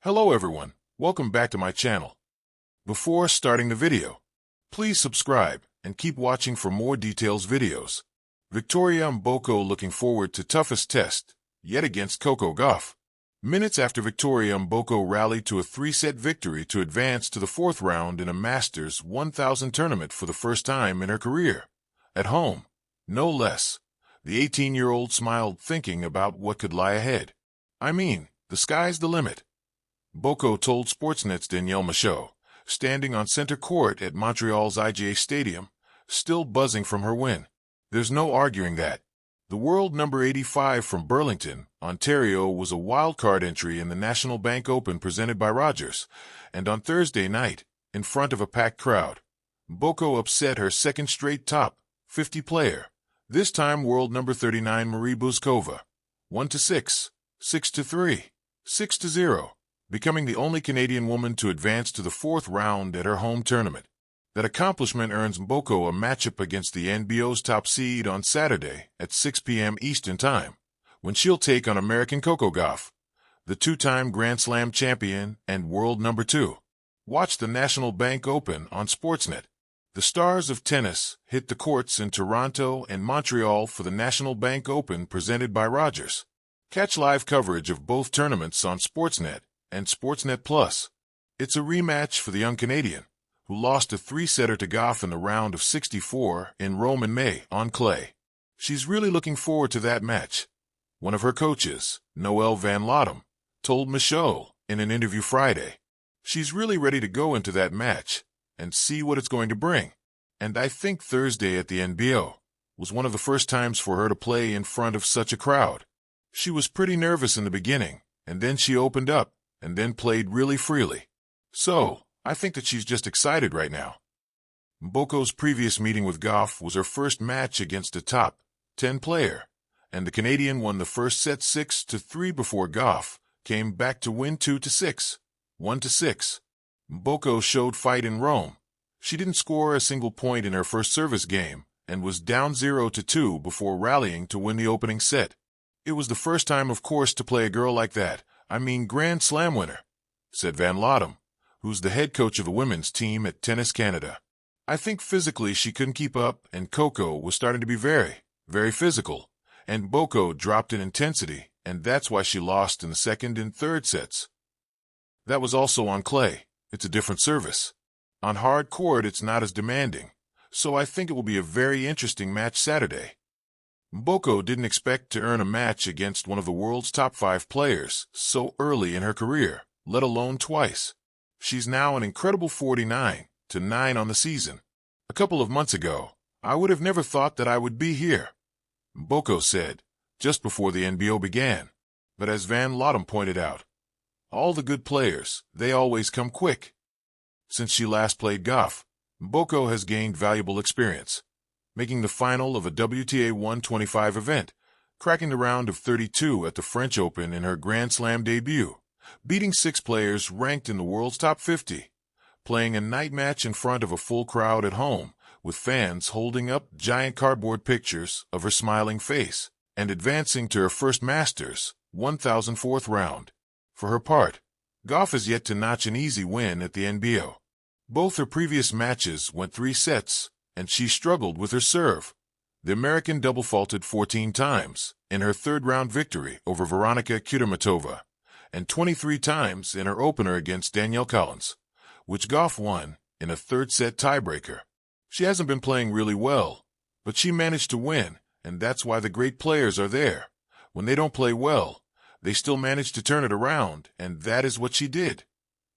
Hello everyone, welcome back to my channel. Before starting the video, please subscribe and keep watching for more details videos. Victoria Mboko looking forward to toughest test, yet against Coco Gauff. Minutes after Victoria Mboko rallied to a 3-set victory to advance to the fourth round in a Masters 1000 tournament for the first time in her career. At home, no less, the 18-year-old smiled thinking about what could lie ahead. I mean, the sky's the limit. Mboko told Sportsnet's Danielle Michaud, standing on center court at Montreal's IGA Stadium, still buzzing from her win. There's no arguing that. The world number 85 from Burlington, Ontario was a wildcard entry in the National Bank Open presented by Rogers, and on Thursday night, in front of a packed crowd, Mboko upset her second straight top 50 player, this time world number 39 Marie Bouzkova, 1-6, 6-3, 6-0. Becoming the only Canadian woman to advance to the fourth round at her home tournament. That accomplishment earns Mboko a matchup against the NBO's top seed on Saturday at 6 p.m. Eastern Time, when she'll take on American Coco Gauff, the two-time Grand Slam champion and world number 2. Watch the National Bank Open on Sportsnet. The stars of tennis hit the courts in Toronto and Montreal for the National Bank Open presented by Rogers. Catch live coverage of both tournaments on Sportsnet and Sportsnet Plus. It's a rematch for the young Canadian, who lost a 3-setter to Gauff in the round of 64 in Rome in May on clay. She's really looking forward to that match. One of her coaches, Noelle Van Lottem, told Michaud in an interview Friday. She's really ready to go into that match and see what it's going to bring. And I think Thursday at the NBO was one of the first times for her to play in front of such a crowd. She was pretty nervous in the beginning, and then she opened up and then played really freely. So, I think that she's just excited right now. Mboko's previous meeting with Gauff was her first match against a top 10 player, and the Canadian won the first set 6-3 before Gauff came back to win 2-6, 1-6. Mboko showed fight in Rome. She didn't score a single point in her first service game and was down 0-2 before rallying to win the opening set. It was the first time, of course, to play a girl like that. I mean, Grand Slam winner, said Van Lottem, who's the head coach of the women's team at Tennis Canada. I think physically she couldn't keep up, and Coco was starting to be very, very physical, and Mboko dropped in intensity, and that's why she lost in the second and third sets. That was also on clay. It's a different service. On hard court, it's not as demanding, so I think it will be a very interesting match Saturday. Mboko didn't expect to earn a match against one of the world's top 5 players so early in her career, let alone twice. She's now an incredible 49-9 on the season. A couple of months ago, I would have never thought that I would be here, Mboko said, just before the NBO began. But as Van Lottem pointed out, all the good players, they always come quick. Since she last played Gauff, Mboko has gained valuable experience, making the final of a WTA 125 event, cracking the round of 32 at the French Open in her Grand Slam debut, beating 6 players ranked in the world's top 50, playing a night match in front of a full crowd at home, with fans holding up giant cardboard pictures of her smiling face, and advancing to her first Masters 1000 fourth round. For her part, Gauff has yet to notch an easy win at the NBO. Both her previous matches went 3 sets, and she struggled with her serve. The American double faulted 14 times in her third-round victory over Veronika Kudermetova, and 23 times in her opener against Danielle Collins, which Gauff won in a third-set tiebreaker. She hasn't been playing really well, but she managed to win, and that's why the great players are there. When they don't play well, they still manage to turn it around, and that is what she did,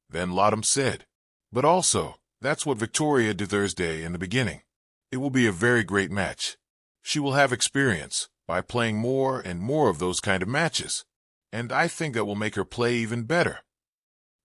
Van Lottem said. But also, that's what Victoria did Thursday in the beginning. It will be a very great match. She will have experience by playing more and more of those kind of matches, and I think that will make her play even better.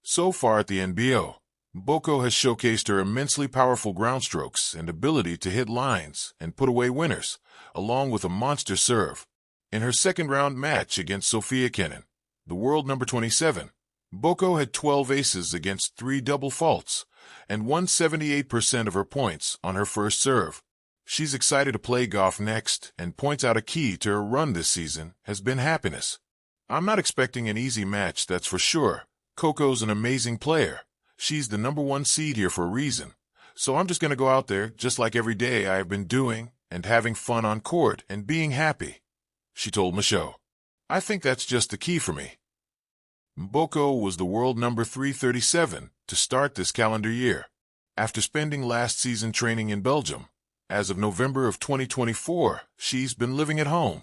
So far at the NBO, Mboko has showcased her immensely powerful ground strokes and ability to hit lines and put away winners, along with a monster serve. In her second-round match against Sofia Kenin, the world number 27, Mboko had 12 aces against 3 double faults, and won 78% of her points on her first serve. She's excited to play Gauff next and points out a key to her run this season has been happiness. I'm not expecting an easy match, that's for sure. Coco's an amazing player. She's the #1 seed here for a reason. So I'm just going to go out there just like every day I have been doing and having fun on court and being happy," she told Michaud. "I think that's just the key for me." Mgboko was the world number 337 to start this calendar year. After spending last season training in Belgium, as of November of 2024, she's been living at home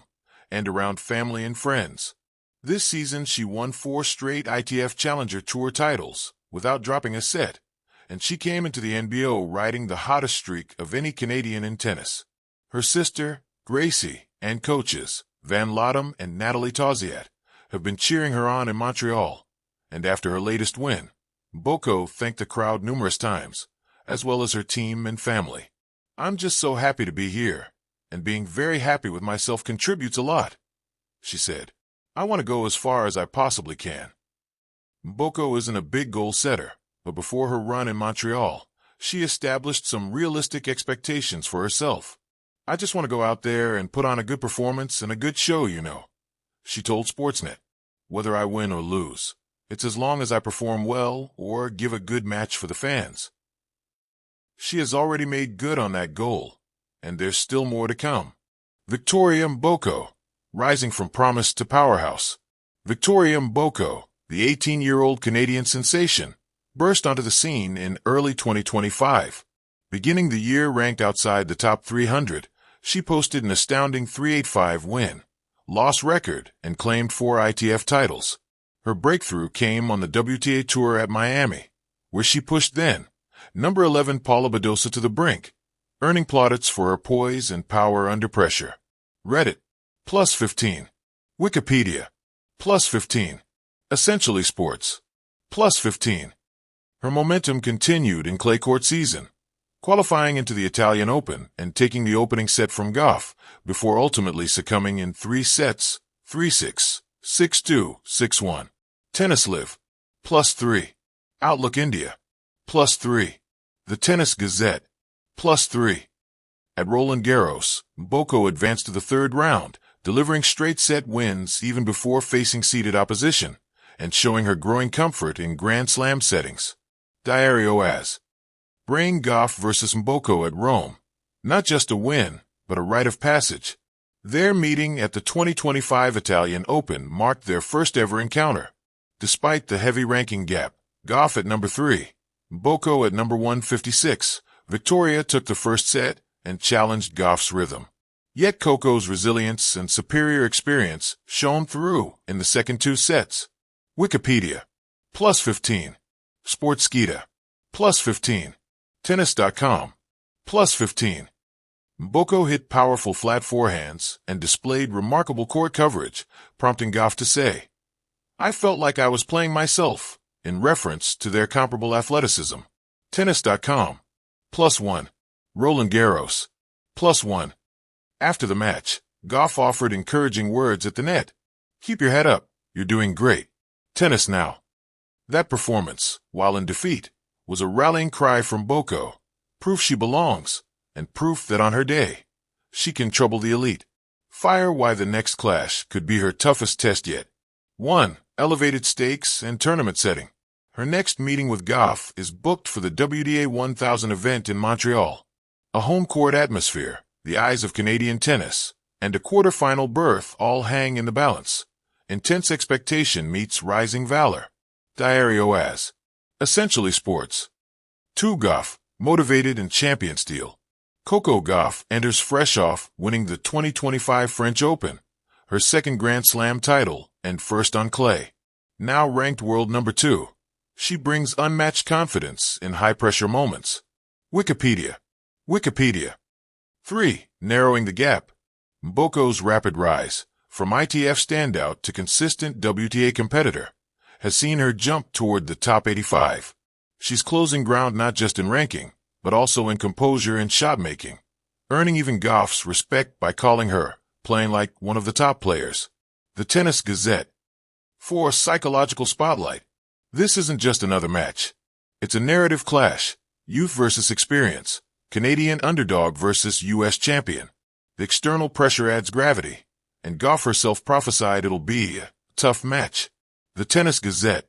and around family and friends. This season, she won 4 straight ITF Challenger Tour titles without dropping a set, and she came into the NBO riding the hottest streak of any Canadian in tennis. Her sister, Gracie, and coaches, Van Lottem and Natalie Tauziat, have been cheering her on in Montreal, and after her latest win, Mgboko thanked the crowd numerous times, as well as her team and family. "I'm just so happy to be here, and being very happy with myself contributes a lot," she said. "I want to go as far as I possibly can." Mgboko isn't a big goal setter, but before her run in Montreal, she established some realistic expectations for herself. "I just want to go out there and put on a good performance and a good show, she told Sportsnet. "Whether I win or lose, it's as long as I perform well or give a good match for the fans." She has already made good on that goal, and there's still more to come. Victoria Mgboko, rising from promise to powerhouse. Victoria Mgboko, the 18-year-old Canadian sensation, burst onto the scene in early 2025. Beginning the year ranked outside the top 300, she posted an astounding 385 win-loss record and claimed 4 ITF titles. Her breakthrough came on the WTA Tour at Miami, where she pushed then number 11 Paula Badosa to the brink, earning plaudits for her poise and power under pressure. Reddit, +15. Wikipedia, +15. Essentially Sports, +15. Her momentum continued in clay court season, qualifying into the Italian Open and taking the opening set from Gauff before ultimately succumbing in 3 sets, 3-6, 6-2, 6-1. Tennis Live, +3. Outlook India, +3. The Tennis Gazette, +3. At Roland Garros, Mgboko advanced to the 3rd round, delivering straight-set wins even before facing seeded opposition, and showing her growing comfort in Grand Slam settings. Diary OAS. Brain Gauff versus Mgboko at Rome. Not just a win, but a rite of passage. Their meeting at the 2025 Italian Open marked their first-ever encounter. Despite the heavy ranking gap, Gauff at number 3, Mgboko at number 156, Victoria took the first set and challenged Gauff's rhythm. Yet Coco's resilience and superior experience shone through in the second 2 sets. Wikipedia, +15. Sportskeeda, +15. Tennis.com, +15. Mgboko hit powerful flat forehands and displayed remarkable court coverage, prompting Gauff to say, "I felt like I was playing myself," in reference to their comparable athleticism. Tennis.com, +1. Roland Garros, +1. After the match, Gauff offered encouraging words at the net. "Keep your head up, you're doing great. Tennis now." That performance, while in defeat, was a rallying cry from Mgboko, proof she belongs, and proof that on her day, she can trouble the elite. Fire why the next clash could be her toughest test yet. 1. Elevated stakes and tournament setting. Her next meeting with Gauff is booked for the WTA 1000 event in Montreal. A home court atmosphere, the eyes of Canadian tennis, and a quarterfinal berth all hang in the balance. Intense expectation meets rising valor. Diary OAS. Essentially Sports. 2. Gauff, motivated and champion steel. Coco Gauff enters fresh off winning the 2025 French Open, her 2nd Grand Slam title and first on clay. Now ranked world number 2, she brings unmatched confidence in high-pressure moments. Wikipedia. Wikipedia. 3. Narrowing the gap. Mgboko's rapid rise, from ITF standout to consistent WTA competitor, has seen her jump toward the top 85. She's closing ground not just in ranking, but also in composure and shot-making, earning even Gauff's respect by calling her playing like one of the top players. The Tennis Gazette. 4. Psychological spotlight. This isn't just another match. It's a narrative clash, youth versus experience, Canadian underdog versus U.S. champion. The external pressure adds gravity, and Gauff herself prophesied it'll be a tough match. The Tennis Gazette.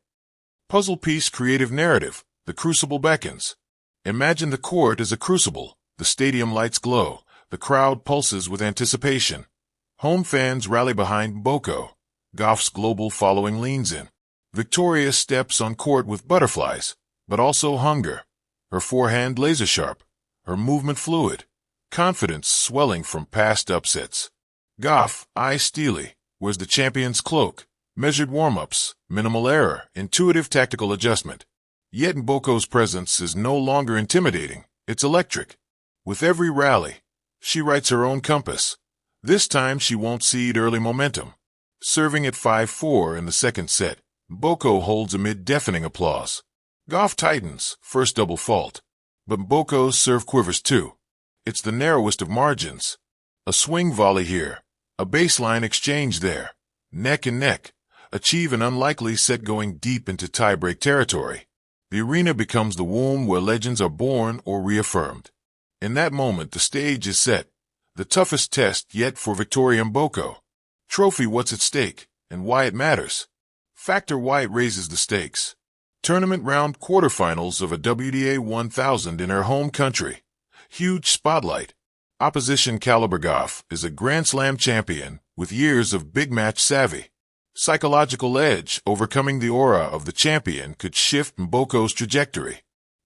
Puzzle piece creative narrative, the crucible beckons. Imagine the court as a crucible, the stadium lights glow, the crowd pulses with anticipation. Home fans rally behind Mboko. Goff's global following leans in. Victoria steps on court with butterflies, but also hunger. Her forehand laser-sharp, her movement fluid, confidence swelling from past upsets. Goff, eyes steely, wears the champion's cloak, measured warm-ups, minimal error, intuitive tactical adjustment. Yet Mboko's presence is no longer intimidating, it's electric. With every rally, she writes her own compass. This time she won't cede early momentum. Serving at 5-4 in the second set, Mboko holds amid deafening applause. Goff tightens, first double fault. But Mboko's serve quivers too. It's the narrowest of margins. A swing volley here, a baseline exchange there. Neck and neck, achieve an unlikely set going deep into tiebreak territory. The arena becomes the womb where legends are born or reaffirmed. In that moment, the stage is set. The toughest test yet for Victoria Mboko. Trophy, what's at stake, and why it matters. Factor why it raises the stakes. Tournament round quarterfinals of a WTA 1000 in her home country. Huge spotlight. Opposition caliber. Goff is a Grand Slam champion with years of big match savvy. Psychological edge, overcoming the aura of the champion could shift Mboko's trajectory.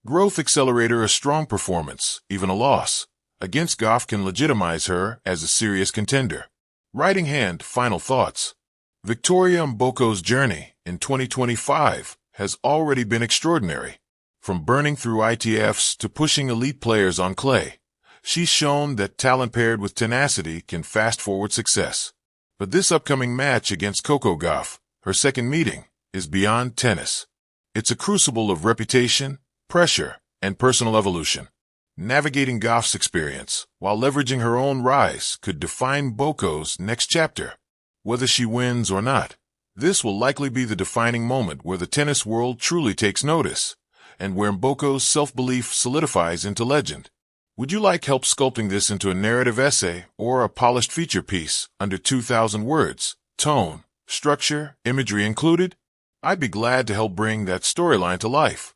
Growth accelerator, a strong performance, even a loss, against Goff can legitimize her as a serious contender. Writing hand, final thoughts. Victoria Mboko's journey in 2025 has already been extraordinary. From burning through ITFs to pushing elite players on clay, she's shown that talent paired with tenacity can fast-forward success. But this upcoming match against Coco Gauff, her second meeting, is beyond tennis. It's a crucible of reputation, pressure, and personal evolution. Navigating Gauff's experience while leveraging her own rise could define Mboko's next chapter. Whether she wins or not, this will likely be the defining moment where the tennis world truly takes notice, and where Mboko's self-belief solidifies into legend. Would you like help sculpting this into a narrative essay or a polished feature piece under 2,000 words, tone, structure, imagery included? I'd be glad to help bring that storyline to life.